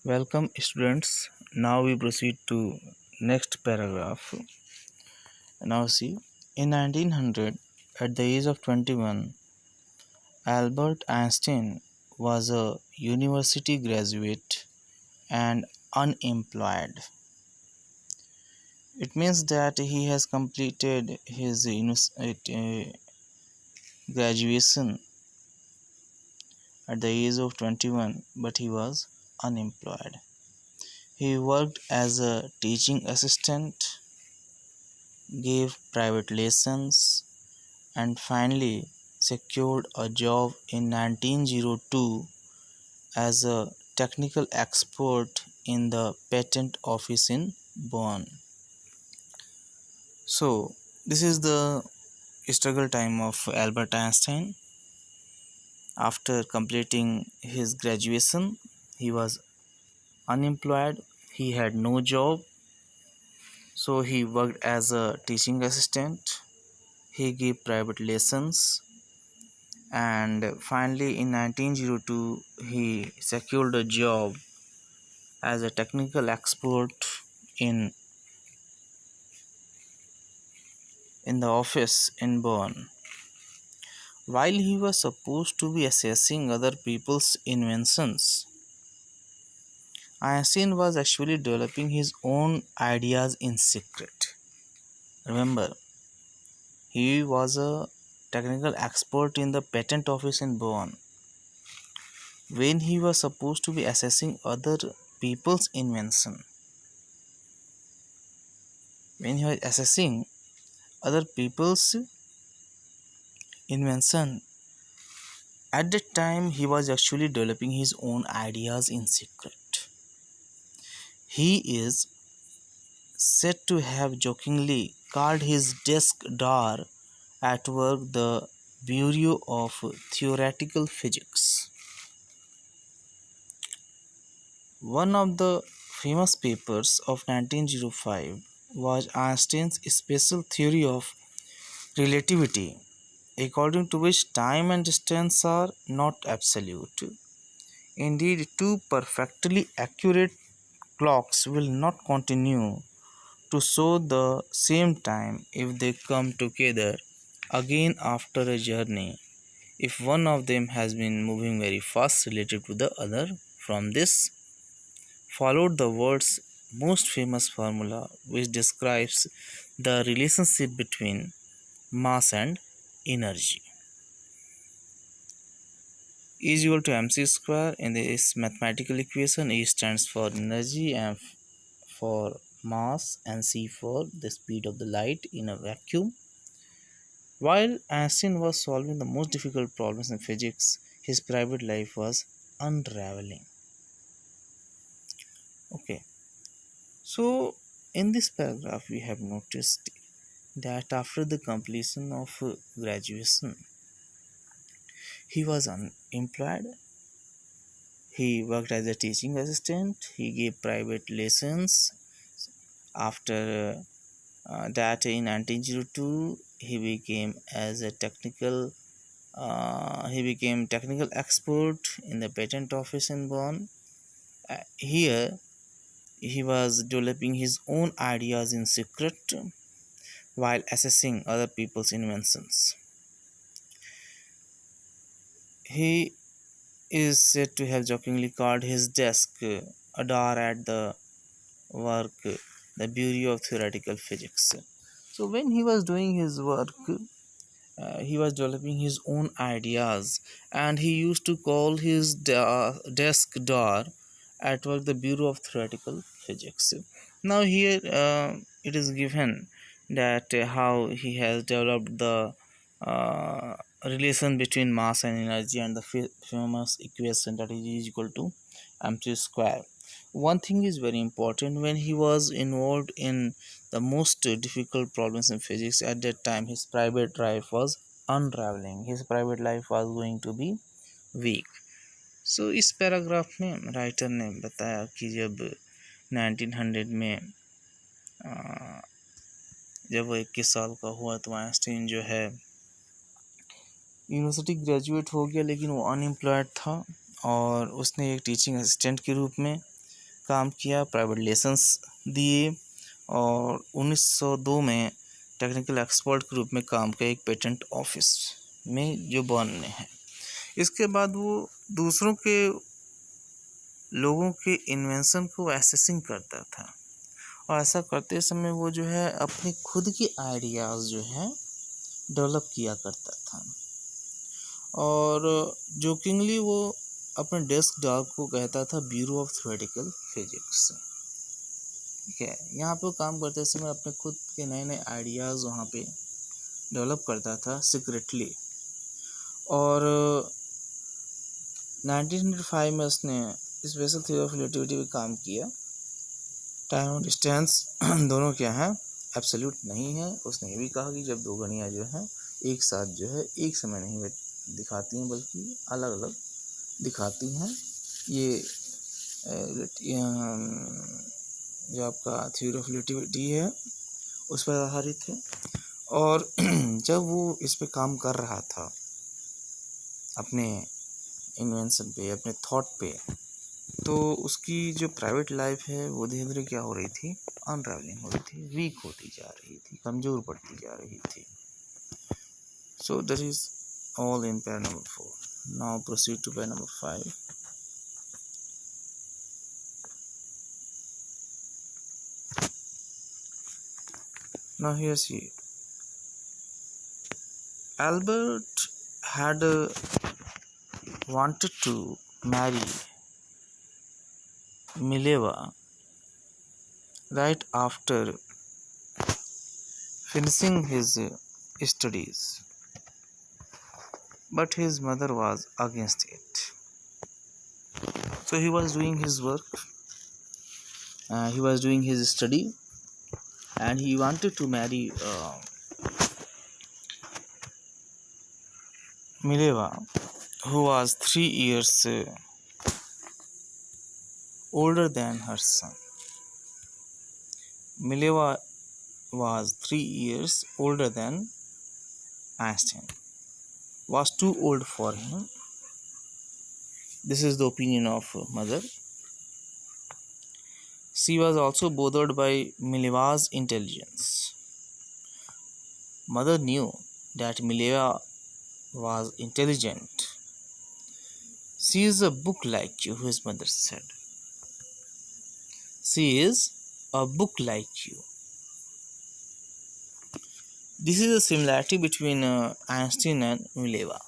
Welcome students. Now we proceed to next paragraph. Now see, in 1900, at the age of 21, Albert Einstein was a university graduate and unemployed. It means that he has completed his graduation at the age of 21, but he was unemployed. He worked as a teaching assistant, gave private lessons, and finally secured a job in 1902 as a technical expert in the patent office in Bonn. So, this is the struggle time of Albert Einstein. After completing his graduation, he was unemployed, he had no job, so he worked as a teaching assistant, he gave private lessons, and finally in 1902 he secured a job as a technical expert in the office in Bonn. While he was supposed to be assessing other people's inventions, Einstein was actually developing his own ideas in secret. Remember, he was a technical expert in the patent office in Bonn. When he was supposed to be assessing other people's invention, when he was assessing other people's invention, at that time he was actually developing his own ideas in secret. He is said to have jokingly called his desk door at work the Bureau of Theoretical Physics. One of the famous papers of 1905 was Einstein's special theory of relativity, according to which time and distance are not absolute. Indeed, two perfectly accurate clocks will not continue to show the same time if they come together again after a journey, if one of them has been moving very fast relative to the other. From this followed the world's most famous formula, which describes the relationship between mass and energy. E is equal to mc square. In this mathematical equation, E stands for energy, M for mass, and c for the speed of the light in a vacuum. While Einstein was solving the most difficult problems in physics, his private life was unraveling. Okay, so in this paragraph, we have noticed that after the completion of graduation, he was unemployed. He worked as a teaching assistant. He gave private lessons. After that, in 1902, he became technical expert in the patent office in Bonn. Here, he was developing his own ideas in secret while assessing other people's inventions. He is said to have jokingly called his desk a door at the work, the Bureau of Theoretical Physics. So when he was doing his work, he was developing his own ideas, and he used to call his desk door at work the Bureau of Theoretical Physics. Now here it is given that how he has developed the relation between mass and energy, and the famous equation that is equal to mc square. One thing is very important: when he was involved in the most difficult problems in physics, at that time his private life was unraveling, his private life was going to be weak. So इस paragraph में writer ने बताया कि जब 1900 में जब वो 21 साल का हुआ तो आइंस्टीन जो है यूनिवर्सिटी ग्रेजुएट हो गया, लेकिन वो अनएम्प्लॉयड था और उसने एक टीचिंग असिस्टेंट के रूप में काम किया, प्राइवेट लेसन्स दिए और 1902 में टेक्निकल एक्सपर्ट के रूप में काम किया एक पेटेंट ऑफिस में जो बर्न में है। इसके बाद वो दूसरों के लोगों के इन्वेंशन को एसेसिंग करता था और ऐसा करते समय वो जो है अपने खुद के आइडियाज़ जो है डेवलप किया करता था और जोकिंगली वो अपने डेस्क डॉग को कहता था ब्यूरो ऑफ थ्योरेटिकल फिजिक्स। ठीक है, यहाँ पे वो काम करते समय अपने खुद के नए नए आइडियाज़ वहाँ पे डेवलप करता था सीक्रेटली और 1905 में उसने स्पेशल थ्योरी ऑफ रिलेटिविटी पे काम किया। टाइम और डिस्टेंस दोनों क्या हैं, एब्सोल्यूट नहीं है। उसने ये भी कहा कि जब दो घड़ियाँ जो हैं एक साथ जो है एक समय नहीं दिखाती हैं बल्कि अलग अलग दिखाती हैं। ये जो आपका थ्योरी ऑफ रिलेटिविटी है उस पर आधारित है और जब वो इस पे काम कर रहा था अपने इन्वेंशन पे, अपने थॉट पे, तो उसकी जो प्राइवेट लाइफ है वो धीरे धीरे क्या हो रही थी, अनरावलिंग हो रही थी, वीक होती जा रही थी, कमज़ोर पड़ती जा रही थी। So that is all in pair number 4. Now proceed to pair number 5. Now here see, Albert had wanted to marry Mileva right after finishing his studies, but his mother was against it. So he was doing his work, he was doing his study, and he wanted to marry Mileva, who was 3 years older than her son. Mileva was 3 years older than Einstein, was too old for him. This is the opinion of mother. She was also bothered by Mileva's intelligence. Mother knew that Mileva was intelligent. She is a book like you, his mother said. She is a book like you. This is a similarity between Einstein and Mileva.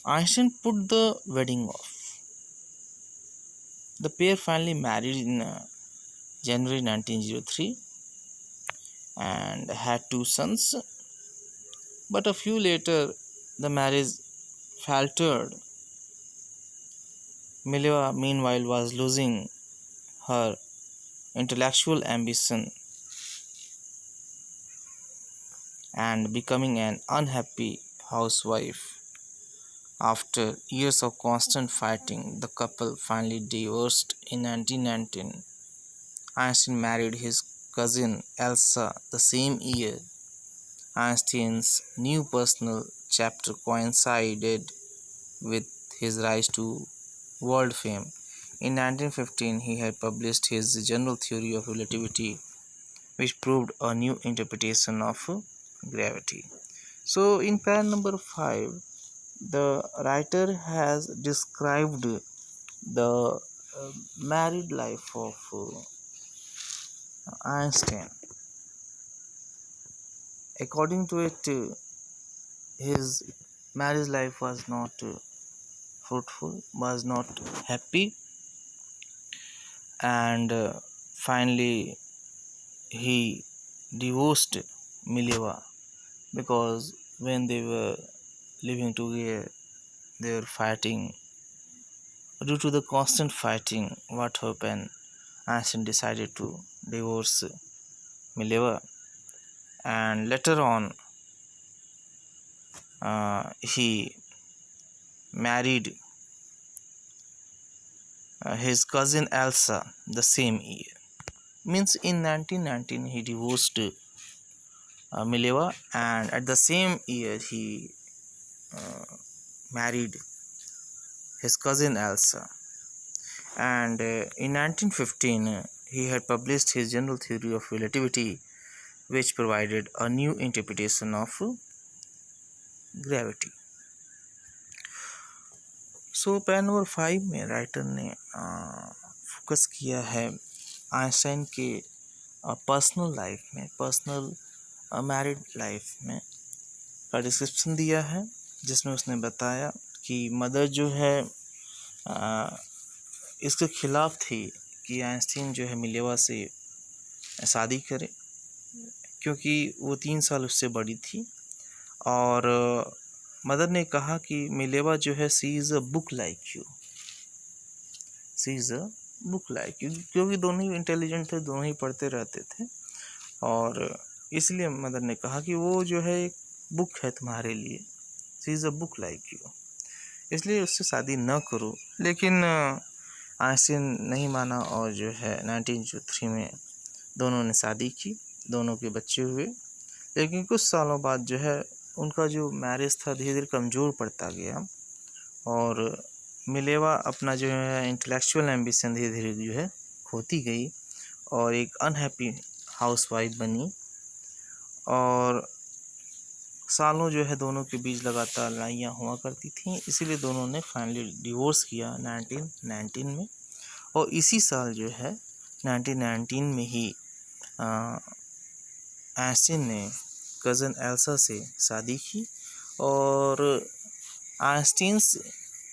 Einstein put the wedding off. The pair finally married in January 1903 and had 2 sons. But a few later, the marriage faltered. Mileva, meanwhile, was losing her intellectual ambition and becoming an unhappy housewife. After years of constant fighting, the couple finally divorced in 1919. Einstein married his cousin Elsa the same year. Einstein's new personal chapter coincided with his rise to world fame. In 1915, he had published his general theory of relativity, which proved a new interpretation of gravity. So, in pair number 5, the writer has described the married life of Einstein. According to it, his marriage life was not fruitful, was not happy, and finally he divorced Mileva because when they were living together, they were fighting. Due to the constant fighting, what happened? Einstein decided to divorce Mileva, and later on, he married his cousin Elsa the same year. Means in 1919 he divorced Mileva, and at the same year he married his cousin Elsa. and in 1915 he had published his general theory of relativity, which provided a new interpretation of gravity. So pan number 5 में writer ने focus किया है Einstein के personal life में, personal married life में का description दिया है, जिसमें उसने बताया कि मदर जो है इसके खिलाफ थी कि आइंस्टीन जो है मिलेवा से शादी करे, क्योंकि वो 3 साल उससे बड़ी थी। और मदर ने कहा कि मिलेवा जो है she is a book like you, she is a book like you, क्योंकि दोनों ही इंटेलिजेंट थे, दोनों ही पढ़ते रहते थे, और इसलिए मदर ने कहा कि वो जो है एक बुक है तुम्हारे लिए, she is a book like you, इसलिए उससे शादी न करो। लेकिन आइंस्टीन नहीं माना और जो है 1903 में दोनों ने शादी की, दोनों के बच्चे हुए। लेकिन कुछ सालों बाद जो है उनका जो मैरिज था धीरे धीरे कमज़ोर पड़ता गया, और मिलेवा अपना जो है इंटेलेक्चुअल एम्बिशन धीरे धीरे जो है खोती गई और एक अनहैप्पी हाउसवाइफ बनी, और सालों जो है दोनों के बीच लगातार लड़ाइयाँ हुआ करती थीं। इसीलिए दोनों ने फाइनली डिवोर्स किया 1919 में, और इसी साल जो है 1919 में ही आइंस्टीन ने कज़न एल्सा से शादी की, और आइंस्टीन्स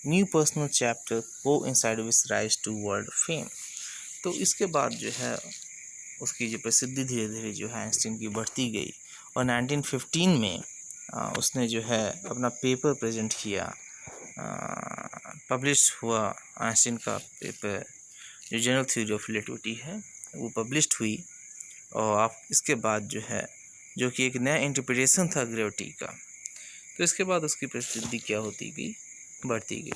न्यू पर्सनल चैप्टर को inside which rise to world fame. तो इसके बाद जो है उसकी जो प्रसिद्धि धीरे धीरे जो है आइंस्टीन की बढ़ती गई, और 1915 में उसने जो है अपना पेपर प्रेजेंट किया, पब्लिश हुआ आइंस्टीन का पेपर जो जनरल थ्योरी ऑफ रिलेटिविटी है वो पब्लिश्ड हुई। और आप इसके बाद जो है जो कि एक नया इंटरप्रिटेशन था ग्रेविटी का, तो इसके बाद उसकी प्रसिद्धि क्या होती गई, बढ़ती गई।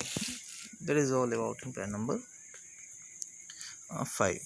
That is all about in pan number 5।